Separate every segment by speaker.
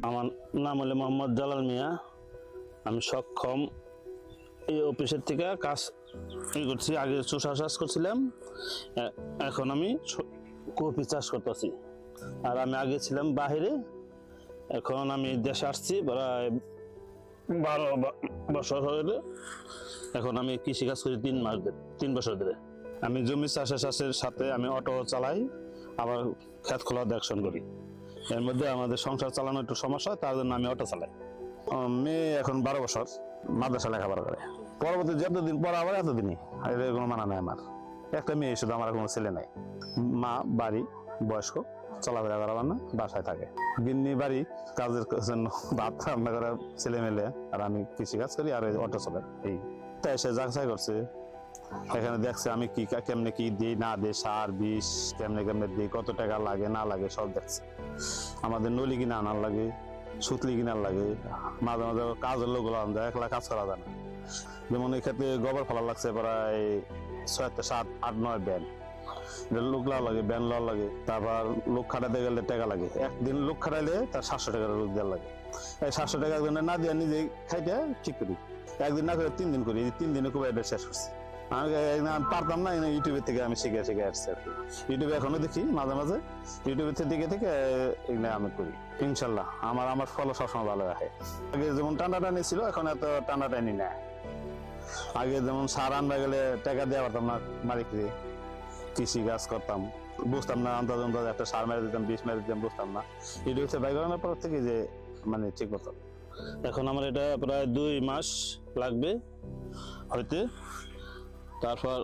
Speaker 1: আমার নাম হলো মোহাম্মদ জালাল মিয়া। আমি সক্ষম এই অফিসের থেকে কাজ করছি। আগে চুষা চাষ করছিলাম, এখন আমি কপি চাষ করতেছি। আর আমি আগে ছিলাম বাহিরে, এখন আমি দেশে আসছি প্রায় 12 বছর হলে। এখন আমি কৃষিকাজ করি 3 বছর ধরে। আমি জমি চাষের সাথে আমি অটো চালাই, আবার ক্ষেত খোলা দেখশন করি। এর মধ্যে আমাদের সংসার চালানো একটু সমস্যা, তার জন্য আমি অটো চালাই। মেয়ে এখন 12 বছর, মাদ্রাসা লেখাপড়া করে। পরবর্তী যতদিন পর আবার এতদিনই, এর কোনো মানা নাই। আমার একটা মেয়ে শুধু, আমার কোনো ছেলে নাই। মা বাড়ি বয়স্ক, চলাফেরা করাবার না, বাসায় থাকে। গিন্নি বাড়ি কাজের জন্য ভাত রান্না করার ছেলে মেলে, আর আমি কৃষিকাজ করি আর অটো চালাই। এই তাই সে যাচাই করছে, এখানে দেখছে আমি কি কেমনে কি দিই না দিই, সার বিষ কেমনে দিই, কত টাকা লাগে না লাগে সব দেখছে। আমাদের নলি কিনা আনার লাগে, সুতলি কিনার লাগে, মাঝে মাঝে কাজের লোক আনা যায়, একলা কাজ করা যায় না। যেমন এই ক্ষেত্রে গোবর ফেলা লাগছে প্রায় 6, 7, 8, 9 ব্যান। লোক লাও লাগে, ব্যান লাও লাগে। তারপর লোক খাটাতে গেলে টাকা লাগে। একদিন লোক খাটাইলে তার 700 টাকার লোক দেওয়ার লাগে। এই 700 টাকা না দিয়ে নিজে খাইতে ঠিক করি। একদিন না করে 3 দিন করি, 3 দিনে খুব এটা শেষ করছি। আমি পারতাম না, ইউটিউবের থেকে আমি শিখে আসছি। ইউটিউবে এখনো দেখি মাঝে মাঝে, ইউটিউবের থেকে এগুলো আমি করি। ইনশাল্লাহ আমার ফল সবসময় ভালো রাখে। আগে যেমন টানাটানি ছিল, এখন এত টানাটানি না। আগে যেমন সার আনবা গেলে টাকা দেওয়া পারতাম না মালিককে, কৃষি কাজ করতাম, বুঝতাম না। আন্দাজ একটা সার মেরে দিতাম, বিষ মেরে দিতাম, বুঝতাম না। ইউটিউব থেকে বাই করানোর পর থেকে যে মানে ঠিক মতো এখন আমার এটা প্রায় 2 মাস লাগবে হইতে। তারপর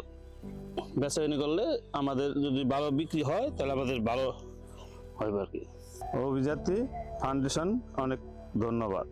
Speaker 1: বেচাকেনি করলে আমাদের যদি ভালো বিক্রি হয় তাহলে আমাদের ভালো হবে আর কি। অভিযাত্রী ফাউন্ডেশন অনেক ধন্যবাদ।